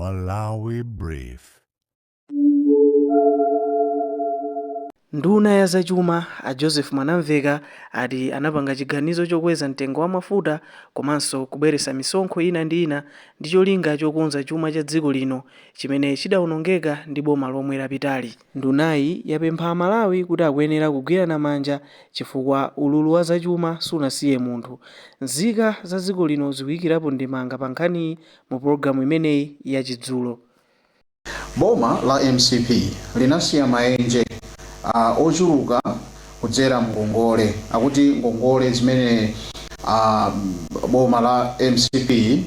Malawi Brief. Nduna ya zachuma a Joseph Mwanamveka ati anapanga chiganizo chokweza mtengo wa mafuta komanso kubweretsa misonkho ina ndi ina ndi cholinga chokonza chuma cha dziko lino chimene chidawonongeka ndi boma lomwe lapitali. Ndunayi yapempha Amalawi kuti akuyenera kugwirana manja chifukwa ululu wa zachuma sunasiye munthu. Nzika za dziko lino zikuyikirapo ndemanga pa nkhaniyi mu pologalamu imeneyi yachidzulo. Boma la MCP linasiya maenje ochuluka kudzera mngongole akuti ngongole zimene boma la MCP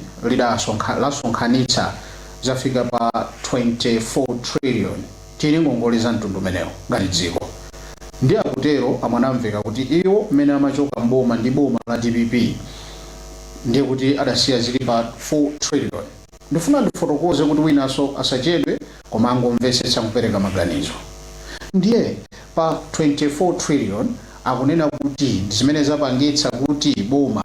lasonkhanitsa zafika pa 24 trillion tili ngongole za mtundu umenewo ngati dziko. Ndi akutero Mwanamveka kuti iwo mmene amachoka mboma ndi boma la DPP ndiye kuti adasiya zili pa 4 trillion. Ndifuna ndifotokoze kuti winanso asachedwe koma angomvetsetsa kupereka maganizo. Ndiye pa 24 trillion akunena kuti zimene zapangitsa kuti boma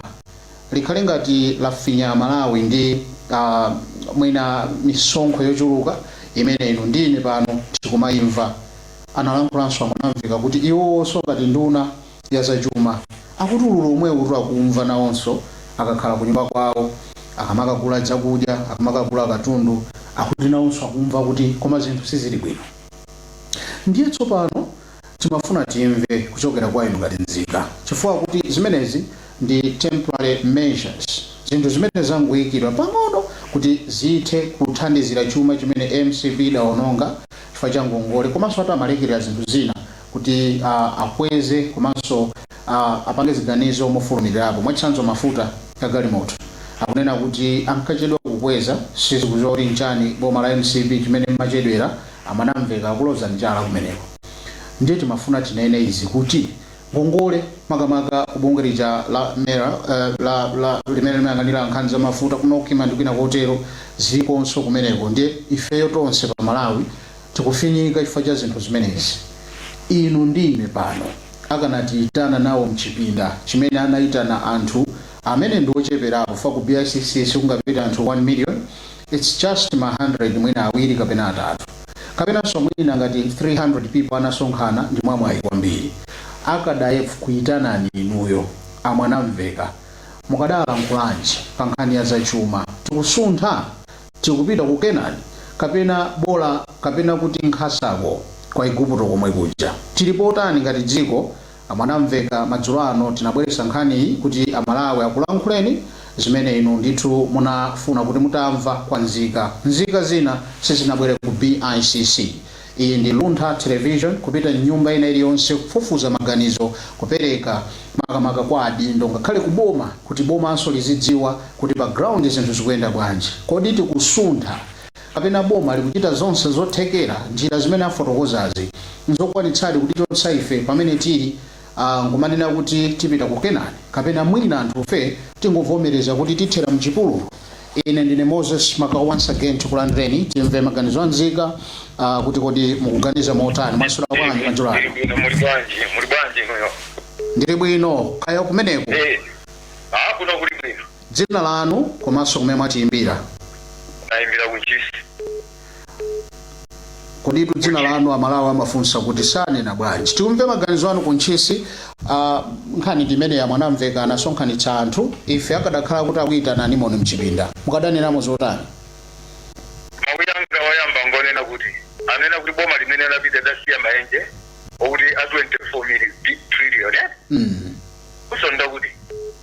likhale ngati lafinya Malawi ndi mwina misonkho yochuluka imene ino ndine pano tikumayimva. Analankhulanso Mwanamveka kuti iwonso ngati nduna ya zachuma akuti ululu omwe kuti akumva nawonso akakhala kunyumba kwawo akamakagula zakudya akamakagula katundu akuti nawonso akumva kuti koma zinthu sizili bwino. Ndiye tsopano timafuna timve kuchokera kwa inu ngati nzika chifukwa kuti zimenezi ndi temporary measures, zinthu zimene zangoyikidwa pang'ono kuti zithe kuthandizira chuma chimene MCP idawononga chifukwa cha ngongole komanso amalekera zinthu zina kuti akweze komanso apange ziganizo mofulumirapo. Mwachitsanzo mafuta ya galimoto akunena kuti ankachedwa kukweza sizikuzoti nchani boma la MCP chimene machedwera Mwanamveka akuloza njala kumeneko. Ndiye timafuna tinene izi kuti ngongole makamaka kubunge lija la mera limene limayang'anira nkhani za mafuta kunokima ndi kwina kotero zilikonso kumeneko. Ndiye ifeyo tonse pa Malawi tikufinyika chifukwa cha zinthu zimenezi. Inu ndine pano akanatiyitana nawo mchipinda chimene anayitana anthu amene ndi ocheperapo fa ku BICC sikungapita anthu 1 million, it's just 100 mwina awiri kapena atatu kapena mwina ngati 300 people anasonkhana ndi mwamwayi kwambiri. Akadayefu kuyitanani inuyo Mwanamveka mukadalankhulanji pa nkhani ya zachuma tikusuntha tikupita ku Kenani kapena bola kapena kuti nkhasako kwa Igupto komwe kuja tilipotani ngati dziko. Mwanamveka madzulo ano tinabweretsa nkhani iyi kuti Amalawi akulankhuleni zimene inu ndithu munafuna kuti mutamva kwa nzika zina sizinabwere ku BICC. Iyi ndi Luntha Television kupita nyumba ina iliyonse kufufuza maganizo kupereka makamaka kwa adindo ngakhale kuboma kuti bomanso lizidziwa kuti background zinthu zikuyenda bwanji. Kodi tikusuntha kapena boma likuchita zonse zothekera njira zimene afotokozazi nzokwanitsadi kuti chotsa ife pamene tili ngumanena kuti tipita ku Kenani kapena mwina anthu fe tingovomereza kuti tithera mchipululu. Ine ndine Moses Maka once again tikulandireni timve maganizo anzika kuti kodi mukuganiza motani masula bwanji kanjulani. Muli bwanji ngoyo. Ndili bwino kaya kumeneko. Kuno kuli bwino. Dzina lanu komanso kumene mwatiyimbira. Nayimbira kunchisi. Kodi dzina lanu Amalawi amafunsa kuti sanena bwanji. Tikumve maganizo anu kunchisi. Nkhani ndimene ya Mwanamveka anasonkhanitsa anthu ife akadakhala kuti akuyitana nimoni mchipinda mukadanenamo zotani. Mawuyanga wayamba ngonena kuti anena kuti boma limene lapita dasiya maenje okuti a 24 trillion kusonda kuti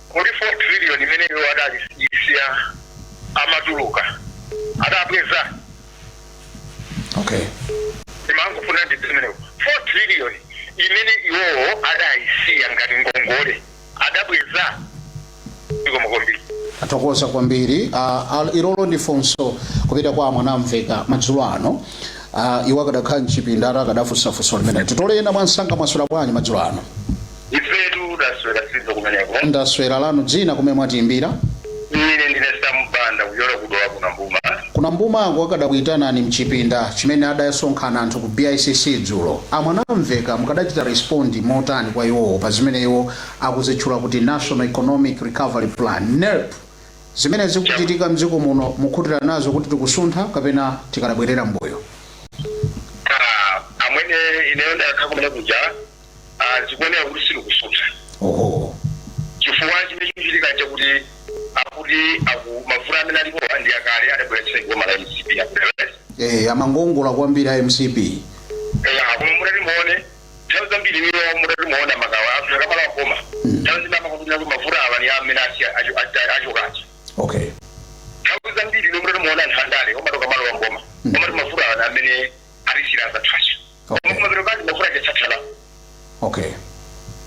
kuli 4 trillion imene yo adalisiya amatuluka adabweza. Okay. Imangufuna ndidzimeneko 4 trillion imene iwowo adayisiya ngati ngongole adabweza iko mukombiri. Athokoza kwambiri. Ilolo ndifunso kupita kwa Mwanamveka madzulo ano. Iwo akadakhala mchipinda akadafunsafunso limene titolena mwansanga mwaswera bwanji madzulo ano. Ifetu daswera sizo kumeneko. Ndaswera lanu dzina kumene mwatiyimbira. Ine ndine Sambanda kuyola kudowa kuna mbuma. Kuna mbuma angu akadakuyitanani mchipinda chimene adasonkhana anthu ku BICC dzulo. Mwanamveka mukadachita respondi motani kwa iwo pa zimene iwo akuzitchula kuti National Economic Recovery Plan NERP zimene zikuchitika mdziko muno mukhutira nazo kuti tikusuntha kapena tikanabwerera mbuyo? Amwene ineyo ndakhakumene kuja zikuonera kuti sili kusuntha. Oho. Chifukwa chimene chikuchitika chakuti akuti mafuta amene alipo ndi akale adabweretsa ngoma la MCP akudalesa. Amangongola kwambiri a MCP. Koma mutati muone nthawi zambiri niyo mutati muona magawa afuna kamala wakoma. Nthawi zimene kuti mafuta awa ni amene achokachi. Okay. Nthawi zambiri niyo mutati muona nthandale omatoka malo wa ngoma. Omati mafuta awa amene alisira za trash. Okay. Koma kandi mafuta achatsala. Okay.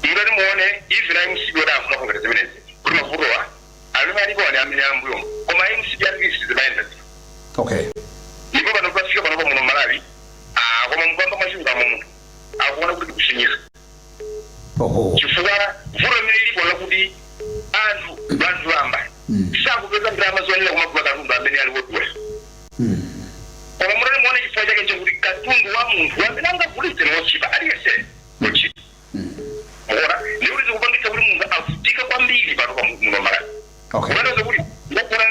Mutati muone even MCP wada afuna kongera zimenezi. Kuti mafuta alima alipo ani amene ambuyo. Koma MCP alisi zimaenda. Okay. Ndipo pano kwafika pano muno Malawi. Koma mpamba machunga mumuntu. Akuona kuti kushinyika. Oho. Chifukwa vuto limene lilipo lakuti anthu amba. Sakupeza ndalama zoyenera kumagula katundu amene ali wodula. Koma mutati muone chifukwa chake chakuti katundu wa munthu amene angagulitse nochipa aliyense nochipa. Muona ndikuti zikupangitsa kuti munthu avutika kwambiri pano pa muno Malawi. Okay. Kutanthauza kuti ngokuona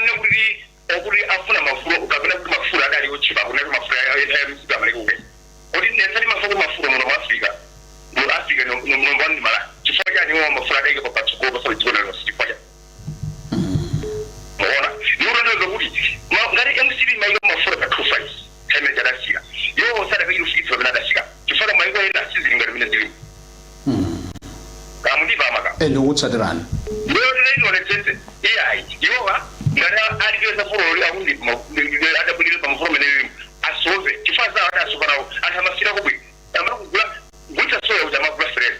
kuti afuna mafuta kapena kuti mafuta adali ochipa kunati mafuta ya MCP amalekuke. Kuti nesati mafuta muno mu Africa. Mu Africa nomulombo ndi Malawi. Chifukwa chani iwo mafuta adayike patsogolo pasali dziko lino chifukwa chani. Muona ndikutanthauza kuti ngati MCP imayika mafuta pa 25 time jadasika. Yo sadaka ilufikitsa pamene adasika. Chifukwa mayiko ena sizili ngati mene zili. Kamudiva amaka. Ndikutsatirani. Leo tinayinoletsetse AI iwowa ngati alikweza furoli akundi adabwinire pamuforo menelimo asove chifukwa zawo adasopanawo anthu amasira kubwi amene kugulitsa soya kuti amagula fresh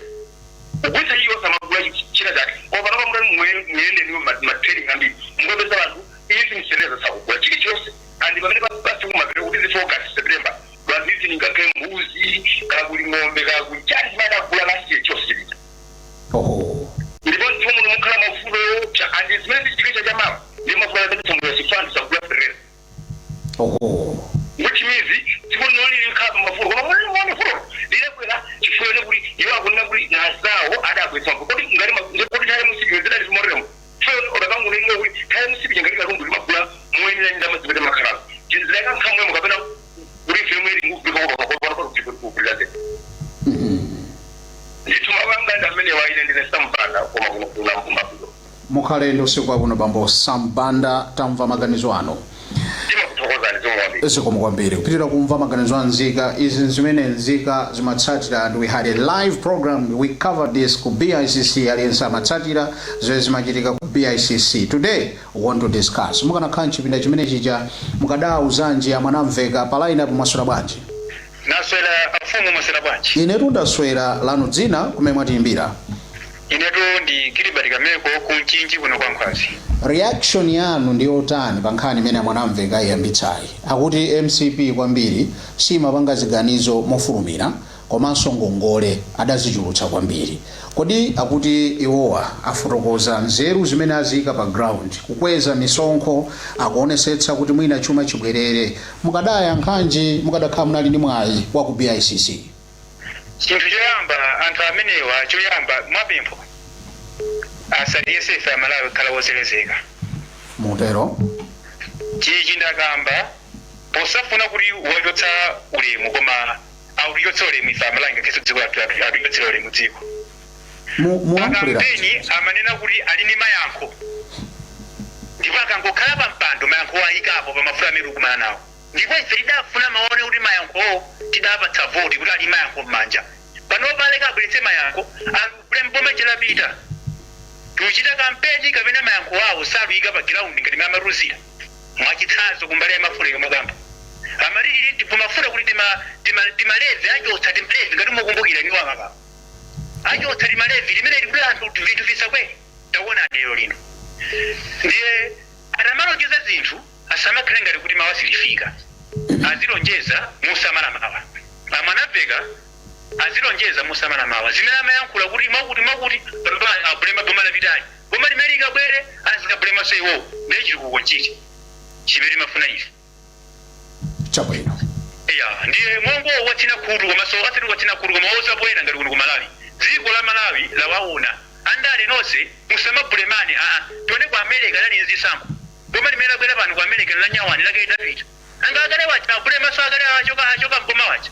kugulitsa iyo samagula china chake koma panopa mutati muyende niwo matraining ambiri mukapeza anthu izi mseneza sakugula chilichonse andi pamene pasikumapita kuti zifocus September lwandizi ngakhe mbuzi kakuli ng'ombe kakuli chani chimene agula last year chonse chilija. Oho. Ndipo mfumu mukhala mafuta yocha andi zimene zichitika chamawa ndi mafuta kuti mwe sifandi sakula fresh. Oho. Which means tikunoli likhala mafuta koma mwana fulo lilekwera chifukwa kuti iwo akunena kuti nazawo adakwetsa kuti ngari kuti tayi musiki zidali zimoremo so obakangu nemwe kuti tayi musiki ngari katundu limagula mwenye ndama zibete makhala jinzileka nkamwe mukapena kuti filmu ili nguvu kwa kupilaze ndituma wanga ndamene waine ndine sampanda koma kuna mpumapulo Mukhalendo usiku akuno bambo Sambanda tamva maganizo ano. Zikomo kwambiri kupitira kumva maganizo anzika izi zimene nzika zimatsatira and we had a live program we covered this ku BICC aliyense amatsatira zimene zimachitika ku BICC. Today we want to discuss mukanakhala chipinda chimene chija mukadauzanji amanamveka pa line up maswera bwanji. Naswera afumu maswera bwanji. Inetu ndaswera lanu dzina kumene mwatiimbira. Inetu ndi Gilbert Kameko kunchinji kuno kwa Nkwazi. Reaction yanu ndi otani pa nkhani imene mwanamveka iyambitsayi akuti MCP kwambiri simapanga ziganizo mofulumira komanso ngongole adazichulutsa kwambiri kodi akuti iwowa afotokoza nzeru zimene azika pa ground kukweza misonkho akuonesetsa kuti mwina chuma chibwerere mukadaya nkhanji mukadakhala munali ndi mwayi wa ku BICC. Chinthu choyamba anthu amenewa choyamba mwapempho asaliyense ife Malawi khala woselezeka mutero chichi ndakamba posafuna kuti wachotsa ulemu koma aulichotsa ulemu ife Malawi ngakhale dziko lathu aulichotsa ulemu dziko kampeni amanena kuti ali ndi mayankho ndipo akangokhala pa mpando mayankho ayikapo pa mafuta amene tikumana nawo ndipo ife tidafuna maone kuti mayankhowo tidapatsa voti kuti ali mayankho m'manja panopa aleka abweretse mayankho mboma chilapita tuchita kampeni kapena mayankho awo saluyika pa ground ngati mamaruzira mwachitsanzo kumbali ya mafuta mwakamba amalili ndipo mafuta kuti timaleve achotsa timaleve ngati mukumbukira niwo amaka achotsa timaleve limene likula anthu vinthu visakwe takuona lero lino ndiye atamalonjeza zinthu asamakhale ngati kuti mawa silifika azilonjeza musamala mawa amanamveka azilonjeza musamala mawa zimene amayankhula kuti mwakuti abulema boma lapitali boma limene likabwere azikabulema so iwo ndiye chilikuko nchichi chimene mafuna ife chabwino ndiye mongo wachina khutu komanso asati wachina khutu koma osabwera ngati kuno ku Malawi dziko la Malawi lawaona andale nonse musamabulemane tione ku America nali nzisankho boma limene bwera pano ku America la nyawani lake idapita angagale wacha kule masagale achoka mboma wacha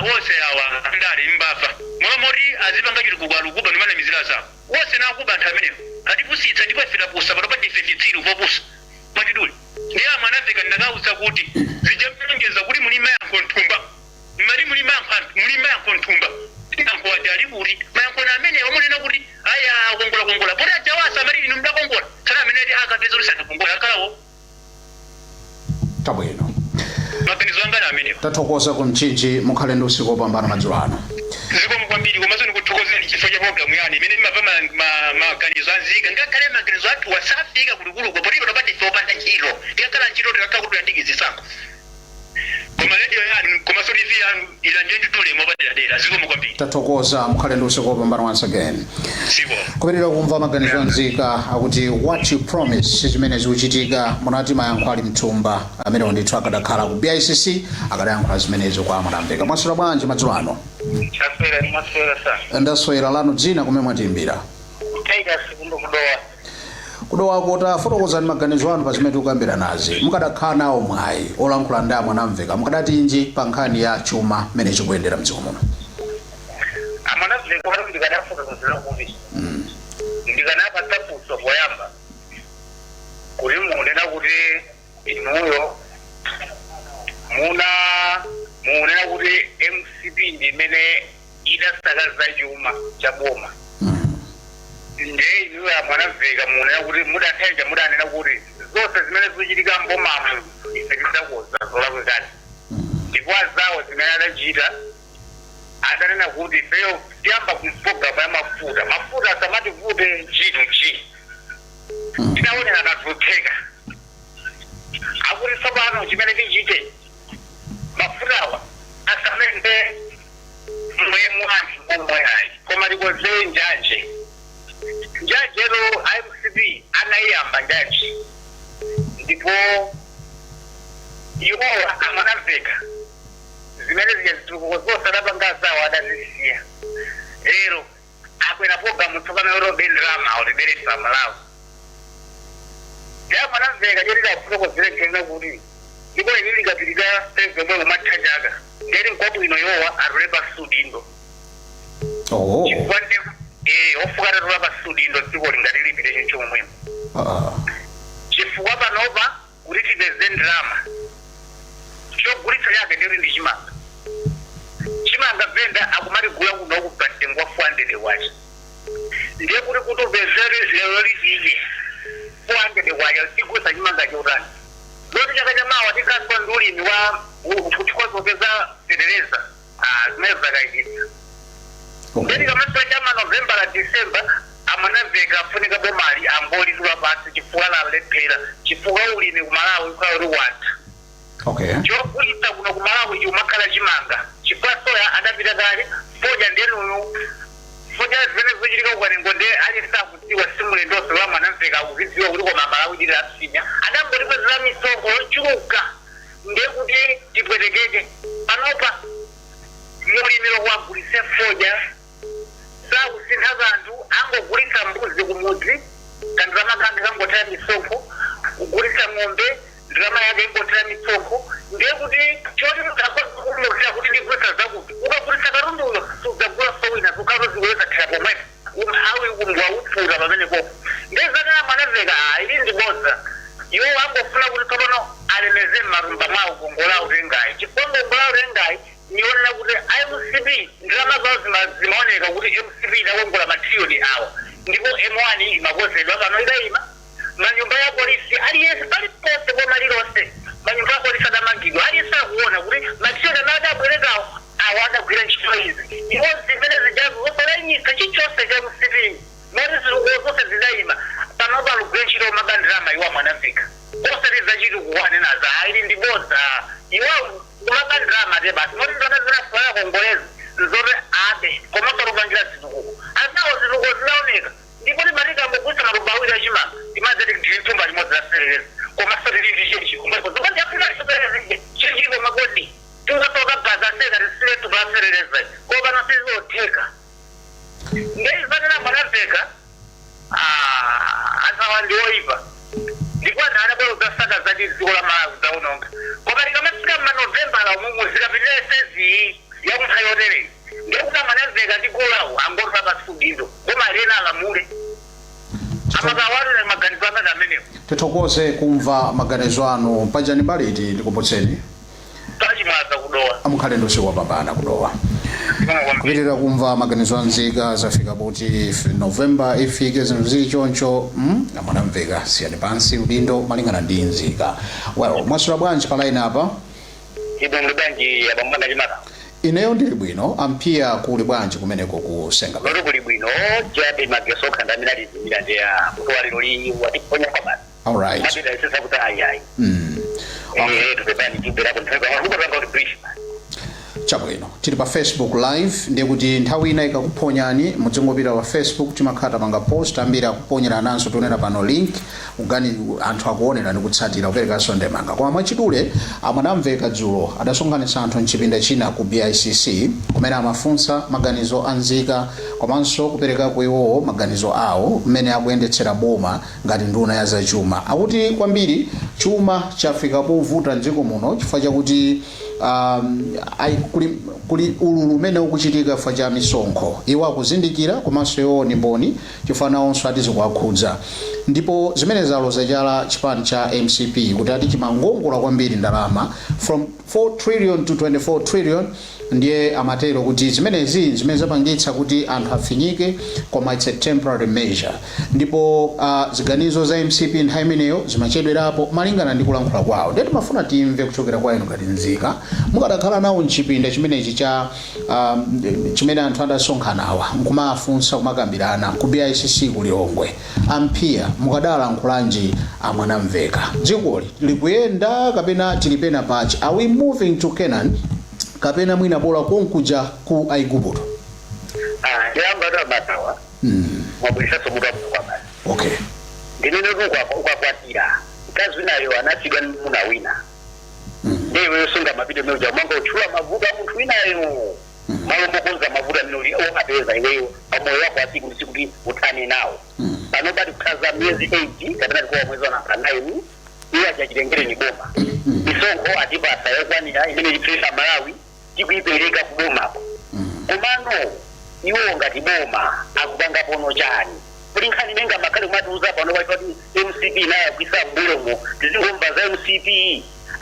wose awa ndali mbafa momori azipanga chiri kugwalukuba nimana mizira za wose nakuba ntamenewo kati pusitsa ndipo ifira pusa pano pati ifefitsiri vopusa matiduli ndiye mwanaveka ndakauza kuti zijamengeza kuti mulima yanko nthumba mali mulima yanko nthumba yanko adali kuti mayanko amene omunena kuti aya kongola poti ajawasa mali inu mdakongola sana amene ati akapeza ulisana kongola akalawo tabwino maganizo anga amene tathokoza kumchinji mukhale ndi usiku opambana madzulo ano ziko mukwambiri komanso ndikuthokozeni chifukwa cha programu yani imene mapha maganizo anzika ngakhale maganizo athu wasafika kulikuluko poti pano pati opanda ntchito tikakhala ntchito tikakhala kuti andikizisako koma radio yanu komanso TV yanu ilanjenji tulemo paderadera ziko mukwambiri tathokoza mukhale ndi usiku opambana once again siko kupitirira kumva maganizo anzika akuti what you promise zimene zikuchitika munati mayankho ali mthumba amene ndithu akadakhala ku BICC akadayankhula zimenezo kwa Mwanamveka mwaswera bwanji madzulo ano chaswera ni maswera sa ndaswera lanu dzina kumene mwatimbira Tiger sikundo kudowa kota fotokozani maganizo anu pa zimene tikukambira nazi mukadakhala nawo mwayi olankhula ndi Mwanamveka mukadati inji pa nkhani ya chuma mmene chikuyendera mdziko muno Mwanamveka wanu ndikanafuta kuzira kuti ndikanapa tapuso poyamba kuti munena kuti inuyo munena kuti MCP ndimene idasakaza chuma cha boma ndiye inuyo Mwanamveka munena kuti mudanena kuti zonse zimene zikuchitika mbomamo ife tidakoza zolakwekani ndipo azawo zimene adachita adanena kuti peyo tiyamba kumprogramu ya mafuta asamati vute G2G tinaonera natoteka akuti tsopano chimene tichite mafutawa asamende mwemwani koma tikozere njanjelo IMCB anayiyamba njanji ndipo iwowa Mwanamveka zimene zitukuko zonse napangazawo adazisiya lero akwena programu tsopano yorobe ndrama oliberesa Malawi ya Mwanamveka chotita kufotokozera nkhena kuti ndipo ili likapitira sezomwe umathanjaga ngeti nkwabwino yowa atuleba sudindo chifukwa ofukata tulapa sudindo dziko lingati lipite chinchomwemo chifukwa panopa kuti tipeze ndrama chogulitsa chake ndiri ndi chimanga venda akumatigula kuno kupatengo 400 wacha ndiye kuti upezere lero lizije 400 wacha tigusa chimanga chotani loti chaka chamawa tikaswa ndi ulimi wa kuchikwaza upeza federeza zimene zakaitisa ndeti kamaswa chama Novemba la December Mwanamveka afunika bomali angolitula pasi chifukwa lalephera chifukwa ulimi kumalawi ukali wata chokulitsa kuno kumalawi umakhala chimanga chifukwa soya adapita kale foja ndenuyu foja zimene zikuchitika kukwatengo nde alisakudziwa simulendonse wa Mwanamveka akuzidziwa kuti koma Malawi chili apsinya adambotipezera misonkho yochuluka ndiye kuti tipwetekeke panopa mulimiro wagulitse foja sakusintha kanthu angogulitsa mbuzi kumudzi kandirama kange kangotaya misonkho kugulitsa ng'ombe ndirama yake ingotaya misonkho ndiye kuti choti mutakoza kuti ndigulitsa zakuti ukagulitsa karunduyo sudzagula sowina sukaroziweza thera pomwepo umphawi umbwa upfuta pamenepo ndezanena Mwanamveka ili ndibodza iwo angofuna kuti tsopano alemeze m'marumba mwawo gongola utengayi chifukwa gongola utengayi nionena kuti IMCB ndirama zawo zimaoneka kuti MCB inakongola matriyoni awa ndipo M1 imakozedwa pano idayima manyumba ya polisi aliyense palipose koma lilonse manyumba ya polisi adamangidwa aliyense akuona kuti matriyoni anadabwerekawo awo adagwira ntchito izi iwo zimene zijazo zosolanyika chichonse cha MCB moti zilukuzonse zidayima panopa lugwira ntchito mabandirama iwa Mwanamveka osetiza chiti kuwanenaza ili ndibodza iwo kumabandirama te basi moti zona zinafuna kongolezi zote abe komanso lupangira zitukuko azawo zitukuko zidaoneka ndipo limatika mbogwisa marumba awiri achimanga timazati ndilitumba limodzi laserereza komanso lili chenchi kumwepo zokandi afika lisoperezije chenchipo makodi tingasoka gaza seka tisiletu laserereza kopano sizotheka ngeizanena Mwanamveka azawa tithokoze kumva maganizo anu pajani baliti ndikupotseni tachimaza kudowa amukhale ndosi wapambana kudowa kupitirira kumva maganizo anzika zafika kuti November ifike zinthu zili choncho amwanamveka siyani pansi udindo malingana ndi nzika. Well, mwasula bwanji pa line apa ibongo banji yabamwana chimaka ineyo ndili bwino ampia kuli bwanji kumeneko kusenga lolo kuli bwino jabe mageso khandamira lizimira ndeya kutwali loli watiponya kwa basi. Alright. Mabida isesa kuti ayayi tupepani jibera kuntaka wahuko ranga uli brief chabwino tili pa Facebook live ndiye kuti nthawi ina ikakuponyani mudzingopita pa Facebook timakhata panga post ambiri akuponyera ananso tionera pano link ugani anthu akuonera ndi kutsatira kupereka sonde manga koma mwachidule amwanamveka dzulo adasonkhanitsa anthu mchipinda china ku BICC kumene amafunsa maganizo anzika komanso kupereka kuiwowo maganizo awo mmene akuyendetsera boma ngati nduna ya zachuma akuti kwambiri chuma chafika povuta mdziko muno chifukwa chakuti kuli ululu umene ukuchitika chifukwa cha misonkho iwo akuzindikira komanso iwo ni mboni chifukwa nawonso atizikuwakhudza ndipo zimene zaloza chala chipani cha MCP kuti ati chimangongola kwambiri ndalama from 4 trillion to 24 trillion ndiye amatero kuti zimene zapangitsa kuti anthu afinyike koma it's a temporary measure ndipo ziganizo za MCP nthawi imeneyo zimachedwerapo malingana ndi kulankhula kwawo ndiye timafuna timve kuchokera kwa inu ngati nzika mukadakhala nawo mchipinda chimenechi cha chimene anthu adasonkhanawa nkumafunsa kumakambirana ku BICC kulilongwe ampia mukadalankulanji amwanamveka dzikoli likuyenda kapena tilipena pachi are we moving to Canaan kapena mwina bola konkuja ku Aigupto ndiyamba tabatawa mwabulisa somuda kwa basi okay ndinene ukwakwatira kazi nayo anachigwa muna wina ndiwe usunga mapito meja mwango uchula mavuga mtu winayo malombo konza mavuga minoli apeza iweyo pamoyo wako asiku kuti utani nawo panobadi kukaza miezi 8 kapena kwa mwezi wa 9 iya jajirengere ni boma isongo atibasa yakwanira imene lipesa Malawi tikuipereka kuboma komano iwo ngati boma akupanga pono chani kulinkhani nenga makale mwatuza pano waitoti MCP nayo kwisa mbulomo tizingomva za MCP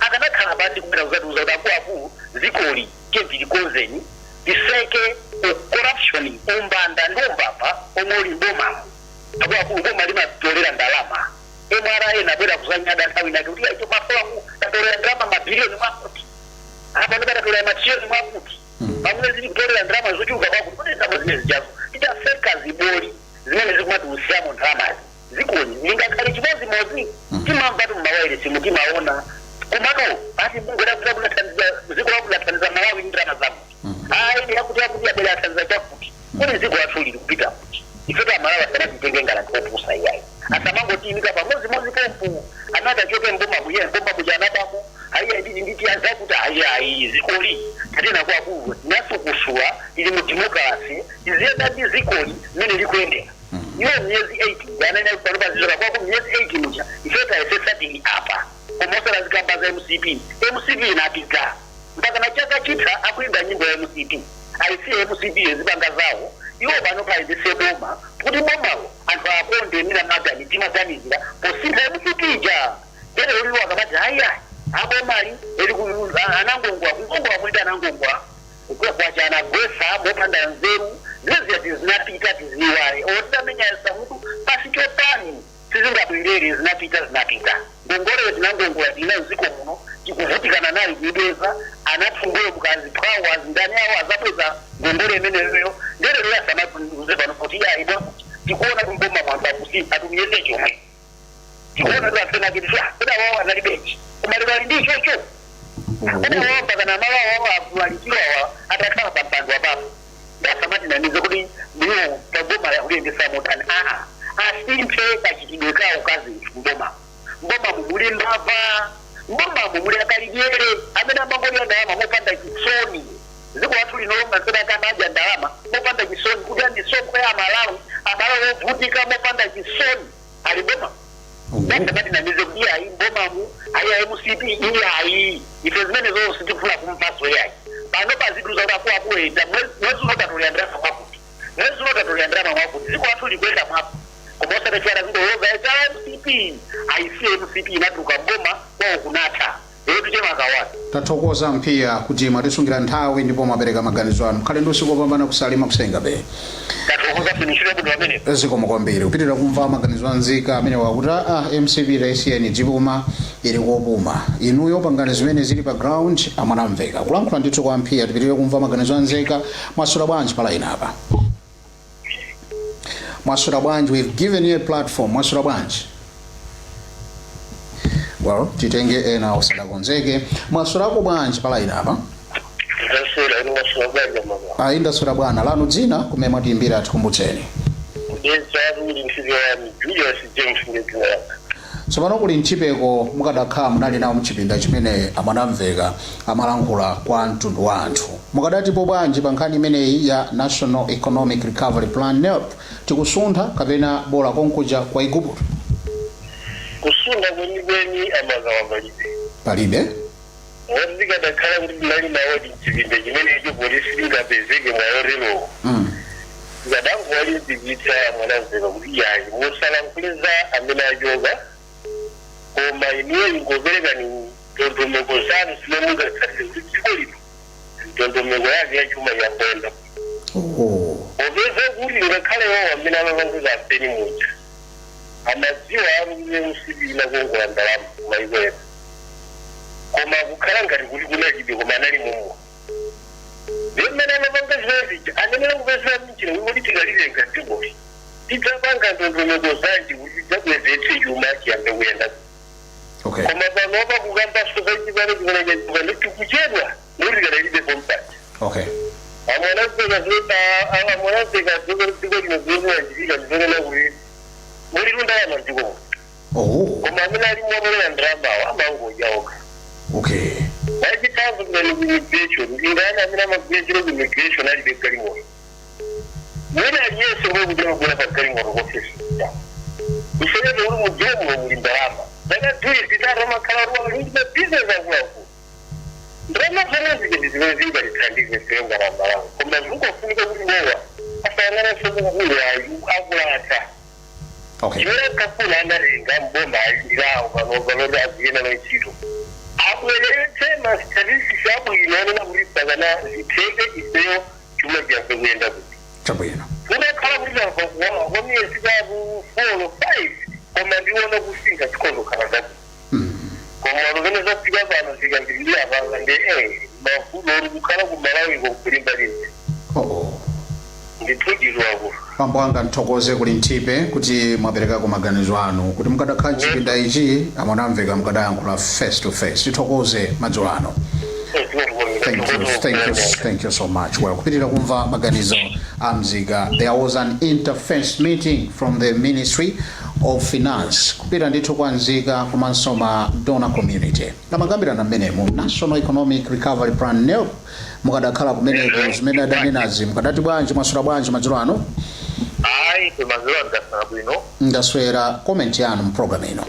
akanakhala pasi kubera uzatuza akulu zikoli kevili konzeni tiseke corruption umbanda ndombapa omuli boma akulu boma limatolera ndalama MRA nabera kuzanyada nthawi nake kuti aito mafomu tatolera ndalama mabilioni mwakuti apa ndikatolera machiyoni mwakuti pamwe zili kutolera ndalama zochuka kwakuti kuti ndalama zimene zijazo titaseka ziboli zimene zikumati usiyamo ndalamazi zikoni lingakhale chimozimozi timamvatu mmawaire simutimaona kumano ati mungu lakutaniza ziko lakutaniza Malawi ndalama zakuti ayi yakuti abela atanza chakuti kuti ziko atulili kupita kuti ifeta Malawi sanatitenge ngala kopusa iyayi atamango timika pamozi pompu anata choke mboma buye mboma bujana babo ayi nditi azakuti ayi zikoli tatena kwa kuwe naso kusua ili mu democracy iziyenda ndi zikoli mene likwendera iwe miezi 8 yanene panopa zizora kwa miezi 8 mucha ifeta esesati apa komosa la zikamba za MCP inapita mpaka na chaka chita akuimba nyimbo ya MCP aisi MCP ezibanga zawo iwo panopa izise boma kuti bomawo anthu akonde nira magani timaganizira posintha MCP tere uliwa kabati haya abomali eli kuyunza anangongwa kungongwa kuita anangongwa kwa chana gwesa bopanda nzeru zezi zinapita tiziwale otamenya samudu pasichotani sizingabwirere zinapita ngongole zinangongwa dina ziko muno tikuvutikana nayo kudeza anapfunguye mukazi phawa ndani yawo azapeza ngongole imeneyo ndere yasama kuzeva nokuti ya ibo tikuona kumboma mwamba kusi atumiyeze chomwe tikuona twasena kitu kuna wao analibeji kumalibali ndicho cho kuna wao mpaka na mala wao akuwalikiwa atakala pampando wa babu ndasamati na nizo kudi niyo taboma ya kulendesa motani asinte kachitidweka ukazi mboma mumuli mbava mboma mumuli akalijere amena mangoli ya ndalama mopanda kisoni ziko watu linoloma sena kama aja ndalama mopanda kisoni kudia ni soko ya Malawi amala wovutika mopanda kisoni aliboma ndasamati na nizo kudia hii mboma mu haya MCP iya hii ifezmene zo sitifuna kumpaso yai panopa zidu za udakuwa kuweta mwezi unota tuliandrama mwakuti ziko watu likweka mwaku Komosa na chara kundo yoga ya MCP. Aisi MCP inatuka boma kwa kunata. Eyo tuchema kawati. Tathokoza mpia kuti matisungira nthawi ndipo mapereka maganizo anu. Mukhale ndi usiku wopambana kusalima kusenga be. Tathokoza pinishire buno amene. Zikomo kwambiri. Kupitirira kumva maganizo anzika amene wakuti MCP raisieni chipuma ili kopuma. Inuyo pangani zimene zili pa ground amanamveka. Kulankhula ndithu kwa mpia tipitirire kumva maganizo anzika mwasula bwanji pala inapa. Mwasula bwanji, we've given you a platform. Mwasula bwanji. Well, titenge ena osadakonzeke. Mwasulako bwanji pala inapa. Ndasura ino mwasula bwanji mama. Indasura bwana lanu dzina kumema timbira atikumbutseni. Ndezari nchivyo Julius James Ngekira. Tsopano kuli mchipeko mukadakhala munali nawo mchipinda chimene amanamveka amalankhula kwa mtundu wa anthu. Mukadatipo bwanji pa nkhani imeneyi ya National Economic Recovery Plan NEP tikusuntha kapena bola konkuja kwa Igupto? Kusunda kweni amazawa palibe. Wazika dakhala kuti nali nawo chipinda chimene icho polisi ingapezeke mwayorero. Ngadangu wali zikita mwanamveka kuti yayi musalankhuleza amene ajoga koma iniyo ingovereka ni ndondomeko zanu zimene mungatsatire kuti dziko lino ndondomeko yake yachuma yakwenda. Popeza kuti ngakhalewo amene amapangiza apeni muja amadziwa amene musibila kongola ndalama kumayikwera koma kukhala ngati kuti kunalibe koma anali momwe. Vemene amapanga zvezija anenera kupezera mchira kuti tikalilenga dzikoli tidzapanga ndondomeko zanji kuti tidzabwezetse chuma chiyambe kuyenda. Okay. Koma panopa kukamba sosaiti pano chikonekedzwa ndikuchedwa noti kadalibe pompati. Okay. Amwanazeka dziko lino zinoachipika ndizonena kuti muliro ndalama dzikomo. Koma amene ali mwapolela ndalamawo amangojaoka. Okay. Wachitazo kungani immigration ingana amene amagwira chiro ku immigration alibe galimoto. Mwene aliyese ngokuja kugula pa galimoto kofesi. Useneze uli mujomo muli ndalama. Dana tuye zitara makhala ruwa hindi na business akulaku. Ndalama zanazi kendizime zinga litandike senga na mbalangu. Kumna zuko funika kuli mwewa. Asangana sobu kuli ayu akulata. Okay. Chimera kapula anarenga mbomba alilao kanobaloda azigena na ichito. Akwelete mastarisi shabu inona na kulipagana ziteke iseyo chuma kiambe kuenda kuti. Chabwino. Kuna kala kulita kwa miezi kabu 4 or 5 koma ndiwona kusinga chikondo kanadabu. Koma walogene za piga bana zigandilia bana nde mafudo ori kukala kumalawi kukulimba linde. Nditujirwa ku. Pambo anga nthokoze kuli Nthipe kuti mwapereka ku maganizo anu kuti mukadakhala chipinda ichi amanamveka mukadayankhula face to face. Tithokoze madzulo ano. Thank you so much. Well, kupitirira kumva maganizo amzika. There was an interface meeting from the Ministry of Finance. Kupita ndithu kwa nzika komanso ma donor community. Namagambirana mmenemu National Economic Recovery Plan NEP mukadakhala kumeneko zimene adanenazi mukadati bwanji mwasula bwanji madzulo ano? Ayi kumaziro ndasana bwino. Ndaswera comment yanu mu program ino.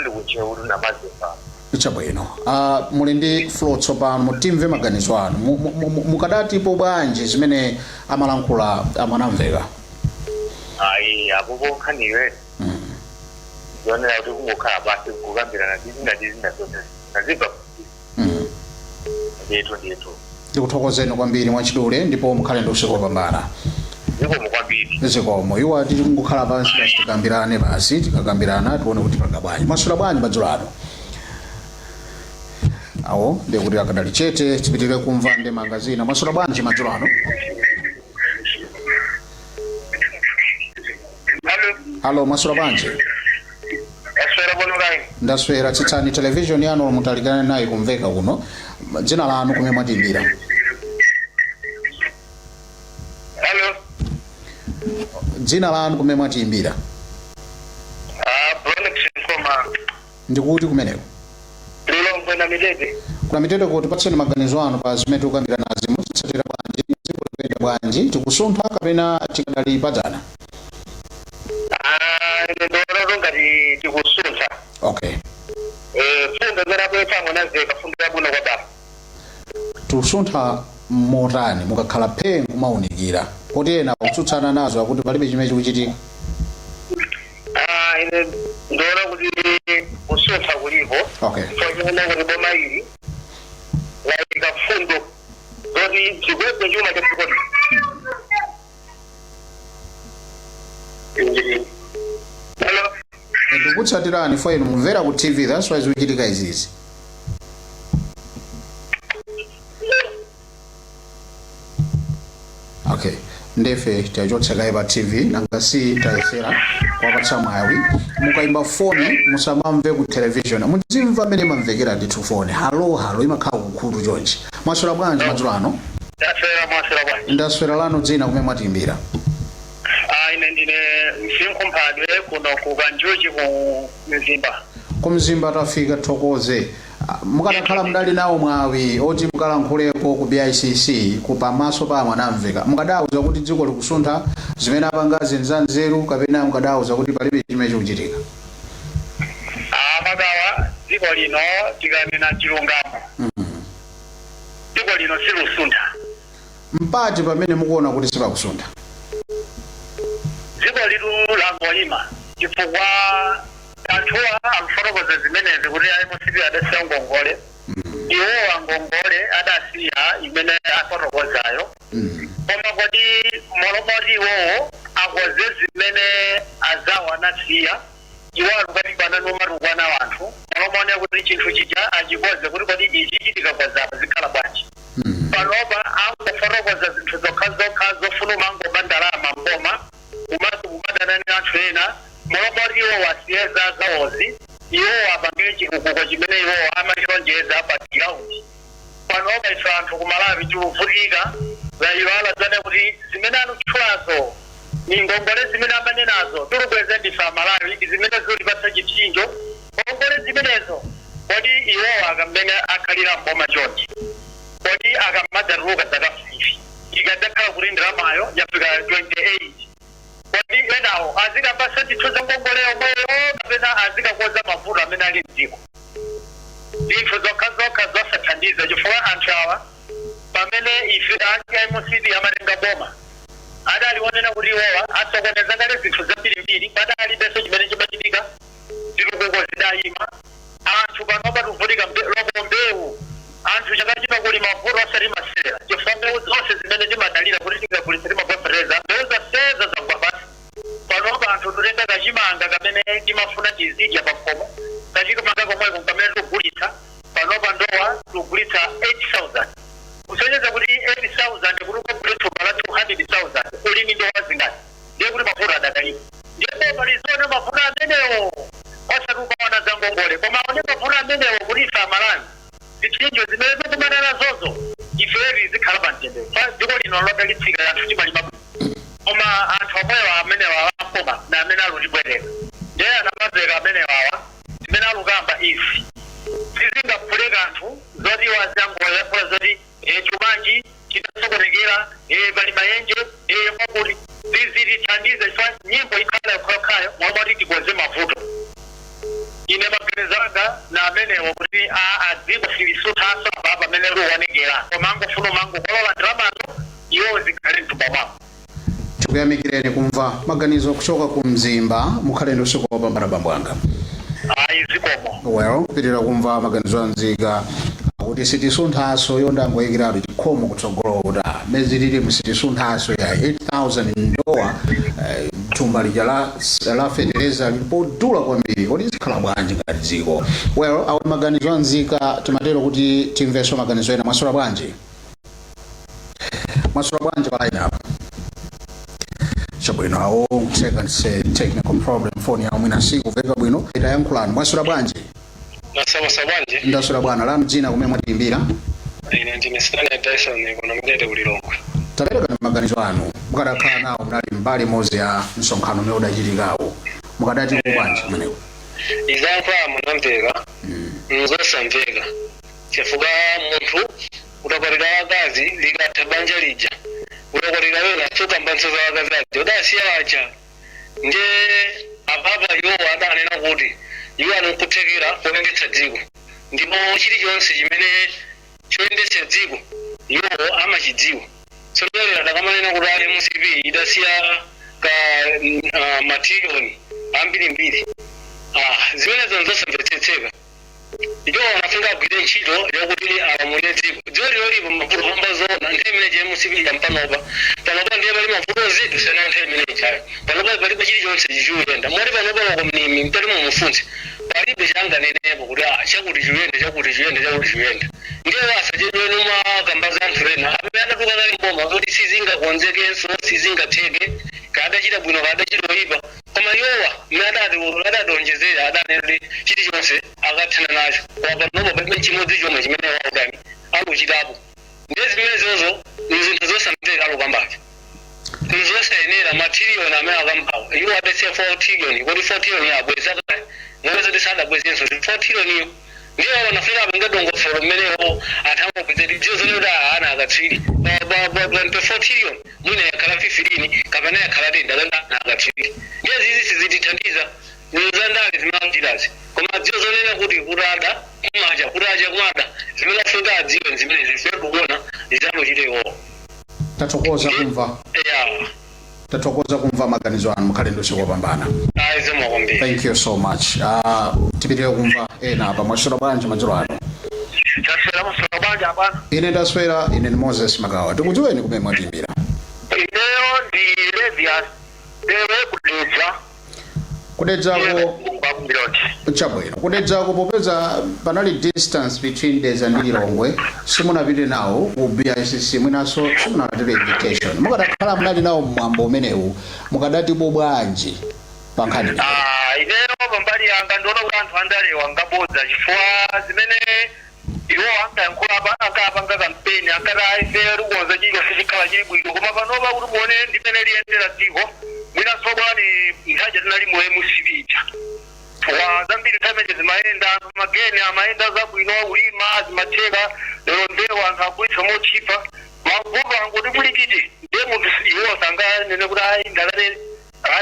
Ndi kucheulu na mazefa. Chabwino. Muli ndi flow tsopano mutimve maganizo anu. Mukadati po bwanji zimene amalankhula amanamveka. Ayi abubo nkhaniwe. Yona kuti kungokhala basi kugambirana dizinda zonse. Naziba. Ndithu. Ndikuthokozeni kwambiri mwachidule ndipo mukhale ndi usiku wopambana. Zikomo kwambiri. Zikomo. Iwo ati kungokhala pansi basi tikambirane basi tikagambirana tione kuti panga bwanji. Mwasula bwanji madzulo ano? Awo ndikuti akadali chete tipitirire kumva ndi magazini. Mwasula bwanji madzulo ano? Halo, mwasula bwanji? Aswera bonorai. Ndaswera tsitsani television yanu mutalikana nayi kumveka kuno. Dzina lanu kumene mwatimbira. Hello. Dzina lanu kumene mwatimbira. Bronx koma. Ndikuti kumeneko. Lilongwe na Mitete. Kuna Mitete kuti patseni maganizo anu pa zimene tikukambira nazi mutsatira bwanji dziko likuyenda bwanji tikusuntha kapena tikadali padzana. Ndoro ngati tikusuntha. Okay. Fundo ngara kwa tango nazeka fundo yabuna kwa baba. Tusuntha motani mukakhala phe kumaunikira. Poti ena kutsutsana nazo akuti palibe chimene chikuchitika. ndona kuti kusutha kulipo. Okay. Fanyana kuti boma ili waika fundo zoti chigweze chuma cha chikodi. Hello. Ndikutsatirani fo inu mumvera ku TV, that's why zikuchitika izizi. Okay. Ndefe tachotseka pa TV nangasi tayesera kwapatsa mwayi mukaimba foni musamamve ku television muzimva amene mamvekera ndithu foni halo imakhala kukhutu chonchi. Mwaswera bwanji madzulo ano? Mwaswera bwanji. Ndaswera lano dzina kumene mwatimbira. Ine ndine msimphadwe kuno ku Kanjuji ku Mzimba. Ku Mzimba tafika thokoze. Mukanakhala mdali nawo mwawi oti mukalankhuleko ku BICC kupamaso pa mwanamveka mukadauza kuti dziko likusuntha zimene apangazi nzanzeru kapena mukadauza kuti palibe chimene chikuchitika. Magawa dziko lino tikanena chilungamo. Dziko lino silusuntha. Mpati pamene mukuona kuti sipakusuntha. Dziko litu langolima chifukwa anthuwa amfotokoza zimenezi kuti ayimusipi adasiya ngongole. Iwo angongole adasiya imene afotokozayo. Koma kodi molomoti iwowo akoze zimene azawo anasiya. Iwo alukatibana nomarukwana wanthu. Molomone kuti chinthu chija achikoze kuti kodi ichi chitika kwazapa zikhala bwanji. Panopa angofotokoza zinthu zokha zofuna umangoba ndalama mboma. Umazi kumadana ni anthu ena. Molomoti iwo wasiyeza zawozi. Iwo apange chikukuko chimene iwo amachonjeza pa ground. Panopa ife anthu kumalawi tikuvutika. Zayiwala zane kuti zimene anutchulazo ni ngongole zimene amanenazo tulukweze ndife amalawi zimene zilipatsa chipsinjo. Ngongole zimenezo kodi iwo akamene akhalira mboma chonchi. Kodi akamadaruka zakafisi. Ikadakhala kuti ndalamayo yafika 28. Kodi enawo azikapasa chithuza ngongole yomweyo kapena azikakoza mavuto amene ali mdziko. Zinthu zokha zosathandiza chifukwa anthu awa pamene ife ayimusipi amatenga boma. Adaliwonena kuti iwowa asokoneza ngale zinthu zambirimbiri padalibenso chimene chimachitika. Zitukuko zidayima. Anthu panopa tuvutika loko mbewu. Anthu chaka chino kuli mavuto osati masera. Chifukwa mbewu zonse zimene timadalira kuti tingagulitsa timagofereza. Mbewu zaseza zagwa basi. Panopa anthu tutenga kachimanga kamene timafuna tizidya pakhomo. Kachikumanga komweko kamene tukugulitsa. Panopa ndowa tukugulitsa 8,000. Kusonyeza kuti 80,000 kuluko kuletho pala 200,000 ulimi ndowa zingati. Ndiye kuti mavuto adakalipo. Ndipo palizona mavuto amenewo osatukaona za ngongole. Koma one mavuto amenewo kulifa amalani. Zichinjo zimene zikumanana zozo iferi zikhala pamtendere. Dziko lino lodalitsika anthu chimalimabu. Koma anthu amwewa amenewa akoma na amene alutibwereka. Ndiye anamazeka amenewawa zimene alukamba izi. Sizingaphuleka anthu zoti wazangoya kula zoti chumanji chitasokonekera pali mayenje kwakuti zizitithandiza chifukwa nyimbo ikhala yokhayokhayo momoti tikoze mavuto. Ine maganizo anga na amenewo kuti adziko silisuthaso apa amene luwanekera koma angofuna umangokolola ndalamazo iwo zikhale mtumba mwawo. Tikuyamikireni kumva maganizo kuchoka ku Mzimba mukhale ndi usiku wopambana bambo anga. Zikomo. Well, pitira kumva maganizo anzika kuti sitisunthaso yondangoyikiratu chikhomo kutsogolo kuti mezi lili musitisunthaso ya 8,000 ndowa thumba lija la fetereza lipodula kwambiri kodi zikhala bwanji ngati dziko. Well, awo maganizo anzika timatero kuti timveso maganizo ena. Mwaswera bwanji? Mwaswera bwanji pa line up? Chabwino awo second technical problem phone ya mwina siku veka bwino itayankhulani. Mwaswera bwanji? Nasaba bwanji. Ndaswera bwana lanu dzina kumene mwatimbira. Ine ndine Stanley Dyson kuno mdete kulilongwe. Tapereka maganizo anu mukadakhala nawo mnali mbali mozi ya msonkhano umene udachitikawo mukadati kubwanji kumeneko. Izankha munamveka nzosamveka chifukwa munthu utakwatira wakazi likatha banja lija utakwatira wena tsoka mbanso za wakazi aja udasiya wacha nde apapa iwo adanena kuti iwo anokuthekera kuyendetsa dziko ndipo chilichonse chimene choyendetsa dziko iwo amachidziwa. Solera takamanena kuti ali MCP idasiya ka matiliyoni ambiri mbiri zimene zonzosamvetsetseka ijo wanafunga gwire ntchito yokuti alamulire dziko dziko lilipo mavuto pamba zona nthawi imene jemusipita mpanopa ndiye pali mavuto zinthu sena nthawi imene ichayo panopa palibe chilichonse chichiyenda moti panopa wako mnimi mpati mumufunse palibe changanenepo kuti chakuti chiyende ndiye wasachedweni makamba za anthu ena amene adatuka kale mboma zoti sizingakonzekenso sizingatheke kadachita bwino kadachita oyipa koma iwowa mmene adadonjezera adanena chilichonse akathana nacho wapanopa palibe chimodzi chomwe chimene wautani akuchitapo ndiye zimenezozo ni zinthu zosamveka alukambacho zosayenera matiriyoni amene akambawo iwo adasiya 4 trillion kodi 4 trillion abweza kale ngozoti sadabwezenso 4 trillion iyo ndiye wanafika pengadongosolo mmenewo athamwa kwizeti dziwo zonota ana akatsiri 4 trillion mwina yakhala 15 kapena yakhala 10 dakanga akatsiri ndiye zizi sizitithandiza zandale zimakuchitazi koma dziwo zonena kuti kutaja kumada zimene afika adziwe zimene zifike kuona zizamuchite iwowo. Tathokoza kumva maganizo anu mukhalendo sikopambana. Thank you so much. Tipitire kumva ena apa mwaswera bwanji madzulo ano. Ine ndaswera, ine ni Moses Magawa. Tikudziweni kumene mwatimbira. Ineyo ndi Levias dewe kudedzako chabwino kudedzako popeza panali distance between Dedza ndi Lilongwe simunapite nawo ku BICC mwinaso simunapite education mukadakhala munali nawo mwambo umenewu mukadati bwanji pankhani ineyo pambali yanga ndiona kuti anthu andalewa ngabodza chifukwa zimene iwo ankayankhula ankapanga kampeni ankati ife tikukonza chilichonse chikhala chili bwino koma panopa kuti muone ndimene liyendera dziko mwinaso bwani nthaja tinali moyo musipita zambiri tamene zimayenda mageni amayenda zabwino ulima zimatheka lero ndewo anthu akulitsa mochipa mavuto angoti pulikiti ndiye munthu iwo sanganene kuti ndalale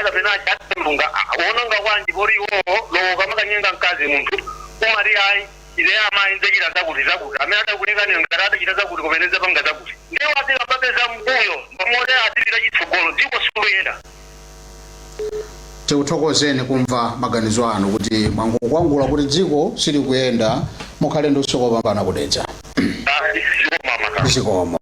kapena achatemlunga ononga kwanji poti iwowo lowo kamakanyenga mkazi munthu umati ine amainzechita zakuti amene adakulikanira ngati adachita zakuti kumeneza panga zakuti ndiye watika papeza mbuyo pamone atilira chitsogolo dziko sikuluyenda. Tikuthokozeni kumva maganizo anu kuti mwangokwangula kuti dziko silikuyenda mukhalendo sikopambana kudedza. Zikomo.